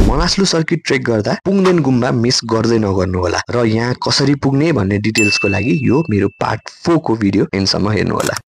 Manaslu circuit trek गर्दा पुङदेन गुम्बा miss गर्दै नगर्नु होला र यहाँ कसरी पुग्ने भन्ने डिटेल्सको लागि यो मेरो पार्ट 4 को भिडियो एन्डसम्म हेर्नु होला।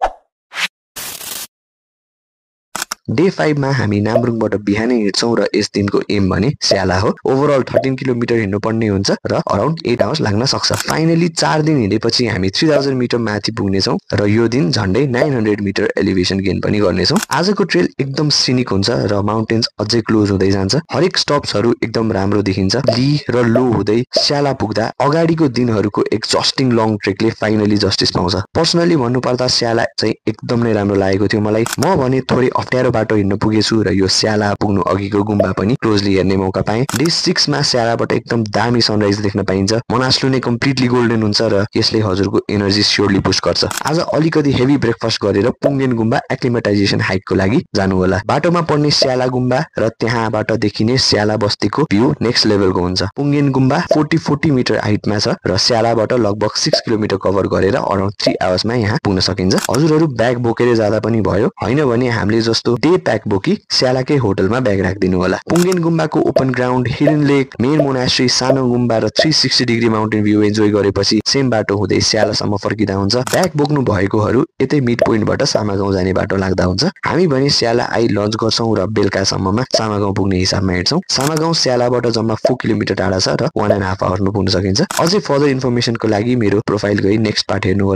डे 5 मा हामी नाम्रुङबाट बिहानै हिँड्छौं र यस दिनको एम भने स्याला हो। ओभरअल 13 किलोमिटर हिँड्नु पर्ने हुन्छ र अराउन्ड 8 आवर्स लाग्न सक्छ। फाइनली 4 दिन हिँडेपछि हामी 3000 मिटर माथि पुग्नेछौं र यो दिन झन्डै 900 मिटर एलिभेसन गेन पनि गर्नेछौं। आजको ट्रेल एकदम सिनिक हुन्छ र माउन्टेन्स अझै क्लोज हुँदै जान्छ। हरेक स्टप्सहरु एकदम राम्रो देखिन्छ। ली र लो हुँदै स्याला पुग्दा अगाडिको दिनहरुको एक्जस्टिङ लङ ट्रेकले फाइनली जस्टिस पाउँछ। पर्सनली भन्नुपर्दा स्याला चाहिँ एकदम नै राम्रो लागेको थियो मलाई। म भने थोरै अप्ठ्यारो बाटो हिँड्न पुगेछु र यो स्याला पुग्नु अघिको गुम्बा पनि क्लोजली हेर्ने मौका पाएँ। डे 6 मा स्यालाबाट एकदम दामी सनराइज देख्न पाइन्छ। मनास्लु नै कम्प्लिटली गोल्डन हुन्छ र यसले हजुरको एनर्जी स्योरली पुस्ट गर्छ। आज अलिकति हेभी ब्रेकफास्ट गरेर पुङदेन गुम्बा एक्लिमेटाइजेसन हाइकको लागि जानु होला। बाटोमा पर्ने स्याला गुम्बा र त्यहाँबाट देखिने स्याला बस्तीको भ्यू नेक्स्ट लेभलको हुन्छ। पुङदेन गुम्बा 40 मिटर हाइटमा छ र स्यालाबाट लगभग 6 किलोमिटर कभर गरेर अराउन्ड 3 आवर्समा यहाँ पुग्न सकिन्छ। हजुरहरु ब्याग बोकेर जाँदा पनि भयो, हैन भने हामीले जस्तो डे प्याक बोकी स्यालाकै होटलमा ब्याग राखिदिनु होला। पुङदेन गुम्बाको ओपन ग्राउन्ड, हिडन लेक, मेन मोनास्ट्री, सानो गुम्बा र 360 डिग्री माउन्टेन भ्यू एन्जोय गरेपछि सेम बाटो हुँदै स्यालासम्म फर्किदा हुन्छ। ब्याग बोक्नु भएकोहरु यतै मिड पोइन्टबाट सामागाउँ जाने बाटो लाग्दा हुन्छ। हामी भने स्याला आई लन्च गर्छौं र बेलुकासम्ममा सामागाउँ पुग्ने हिसाबमा हिँड्छौं। सामागाउँ स्यालाबाट जम्मा 4 किलोमिटर टाढा छ र 1.5 आवर्समा पुग्न सकिन्छ। अझै फर्दर इन्फर्मेसनको लागि मेरो प्रोफाइल गई नेक्स्ट पार्ट हेर्नु होला।